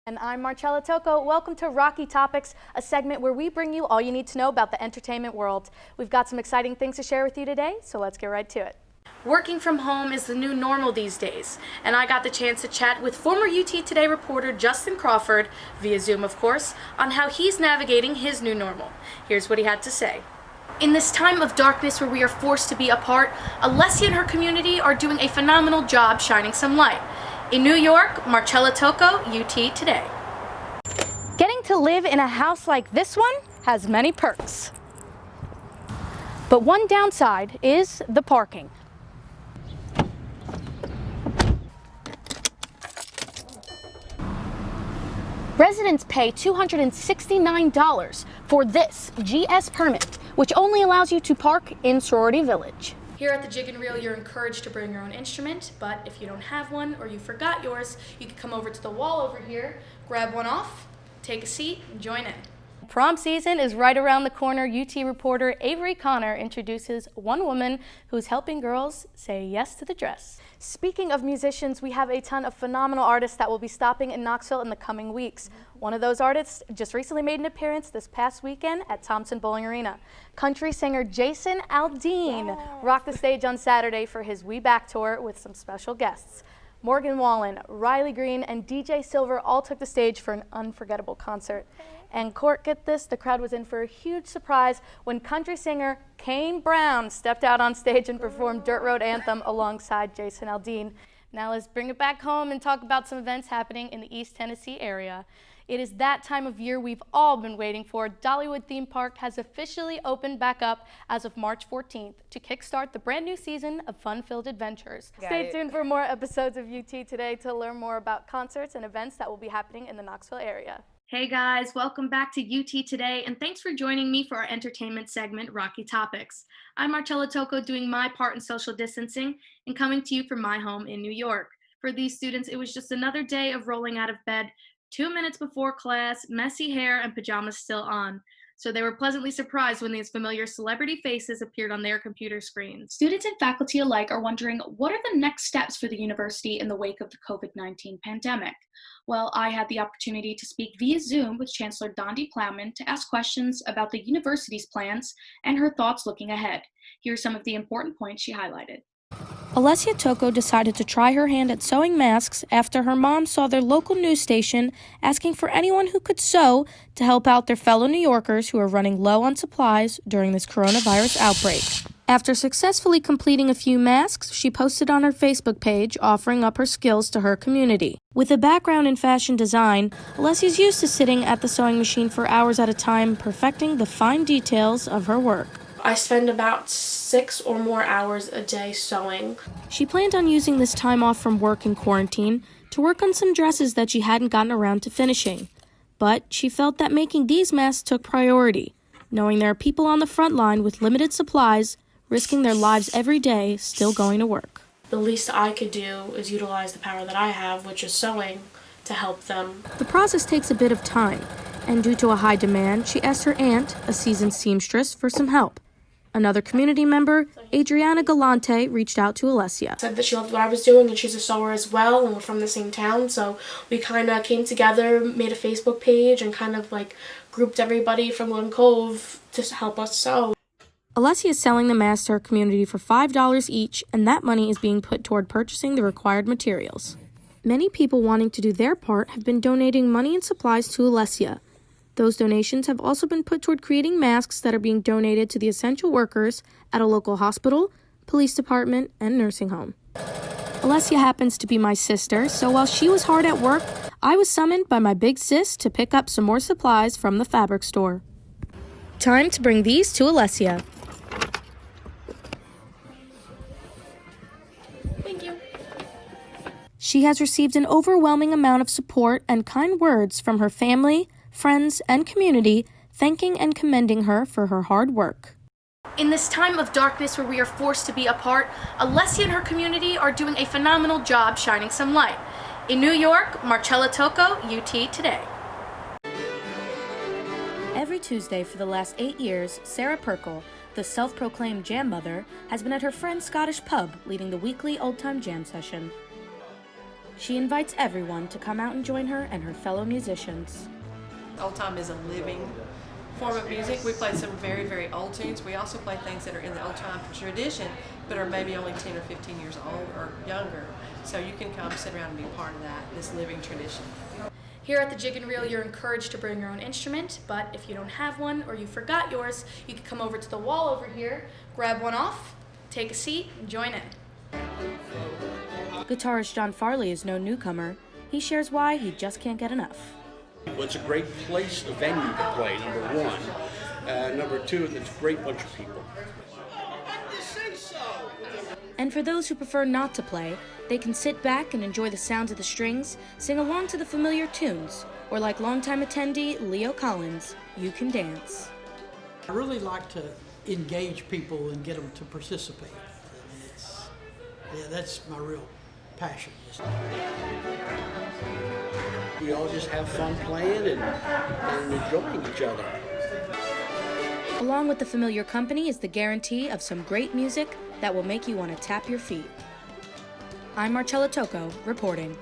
And I'm Marcella Tocco. Welcome to Rocky Topics, a segment where we bring you all you need to know about the entertainment world. We've got some exciting things to share with you today, so let's get right to it. Working from home is the new normal these days, and I got the chance to chat with former UT Today reporter Justin Crawford, via Zoom of course, on how he's navigating his new normal. Here's what he had to say. In this time of darkness where we are forced to be apart, Alessia and her community are doing a phenomenal job shining some light. In New York, Marcella Tocco, UT Today. Getting to live in a house like this one has many perks. But one downside is the parking. Residents pay $269 for this GS permit, which only allows you to park in Sorority Village. Here at the Jig and Reel, you're encouraged to bring your own instrument, but if you don't have one or you forgot yours, you can come over to the wall over here, grab one off, take a seat, and join in. Prom season is right around the corner. UT reporter Avery Connor introduces one woman who's helping girls say yes to the dress. Speaking of musicians, we have a ton of phenomenal artists that will be stopping in Knoxville in the coming weeks. One of those artists just recently made an appearance this past weekend at Thompson Bowling Arena. Country singer Jason Aldean rocked the stage on Saturday for his We Back tour with some special guests. Morgan Wallen, Riley Green, and DJ Silver all took the stage for an unforgettable concert. And Court, get this, the crowd was in for a huge surprise when country singer Kane Brown stepped out on stage and performed Dirt Road Anthem alongside Jason Aldean. Now let's bring it back home and talk about some events happening in the East Tennessee area. It is that time of year we've all been waiting for. Dollywood Theme Park has officially opened back up as of March 14th to kickstart the brand new season of fun-filled adventures. Stay tuned for more episodes of UT Today to learn more about concerts and events that will be happening in the Knoxville area. Hey guys, welcome back to UT Today, and thanks for joining me for our entertainment segment, Rocky Topics. I'm Marcella Tocco doing my part in social distancing and coming to you from my home in New York. For these students, it was just another day of rolling out of bed 2 minutes before class, messy hair, and pajamas still on. So they were pleasantly surprised when these familiar celebrity faces appeared on their computer screens. Students and faculty alike are wondering, what are the next steps for the university in the wake of the COVID-19 pandemic? Well, I had the opportunity to speak via Zoom with Chancellor Dondi Plowman to ask questions about the university's plans and her thoughts looking ahead. Here are some of the important points she highlighted. Alessia Tocco decided to try her hand at sewing masks after her mom saw their local news station asking for anyone who could sew to help out their fellow New Yorkers who are running low on supplies during this coronavirus outbreak. After successfully completing a few masks, she posted on her Facebook page offering up her skills to her community. With a background in fashion design, Alessia's used to sitting at the sewing machine for hours at a time, perfecting the fine details of her work. I spend about 6 or more hours a day sewing. She planned on using this time off from work in quarantine to work on some dresses that she hadn't gotten around to finishing. But she felt that making these masks took priority, knowing there are people on the front line with limited supplies, risking their lives every day, still going to work. The least I could do is utilize the power that I have, which is sewing, to help them. The process takes a bit of time, and due to a high demand, she asked her aunt, a seasoned seamstress, for some help. Another community member, Adriana Galante, reached out to Alessia. Said that she loved what I was doing, and she's a sewer as well, and we're from the same town, so we kind of came together, made a Facebook page, and kind of like grouped everybody from Glen Cove to help us sew. Alessia is selling the masks to her community for $5 each, and that money is being put toward purchasing the required materials. Many people wanting to do their part have been donating money and supplies to Alessia. Those donations have also been put toward creating masks that are being donated to the essential workers at a local hospital, police department, and nursing home. Alessia happens to be my sister, so while she was hard at work, I was summoned by my big sis to pick up some more supplies from the fabric store. Time to bring these to Alessia. Thank you. She has received an overwhelming amount of support and kind words from her family, friends, and community, thanking and commending her for her hard work. In this time of darkness where we are forced to be apart, Alessia and her community are doing a phenomenal job shining some light. In New York, Marcella Tocco, UT Today. Every Tuesday for the last 8 years, Sarah Perkle, the self-proclaimed jam mother, has been at her friend's Scottish pub leading the weekly old-time jam session. She invites everyone to come out and join her and her fellow musicians. Old time is a living form of music. We play some very, very old tunes. We also play things that are in the old time tradition, but are maybe only 10 or 15 years old or younger. So you can come sit around and be part of that, this living tradition. Here at the Jig and Reel, you're encouraged to bring your own instrument, but if you don't have one or you forgot yours, you can come over to the wall over here, grab one off, take a seat, and join in. Guitarist John Farley is no newcomer. He shares why he just can't get enough. Well, it's a great place, a venue to play, number one. Number two, it's a great bunch of people. And for those who prefer not to play, they can sit back and enjoy the sounds of the strings, sing along to the familiar tunes, or like longtime attendee Leo Collins, you can dance. I really like to engage people and get them to participate. That's my real passion. We all just have fun playing and enjoying each other. Along with the familiar company is the guarantee of some great music that will make you want to tap your feet. I'm Marcella Tocco, reporting.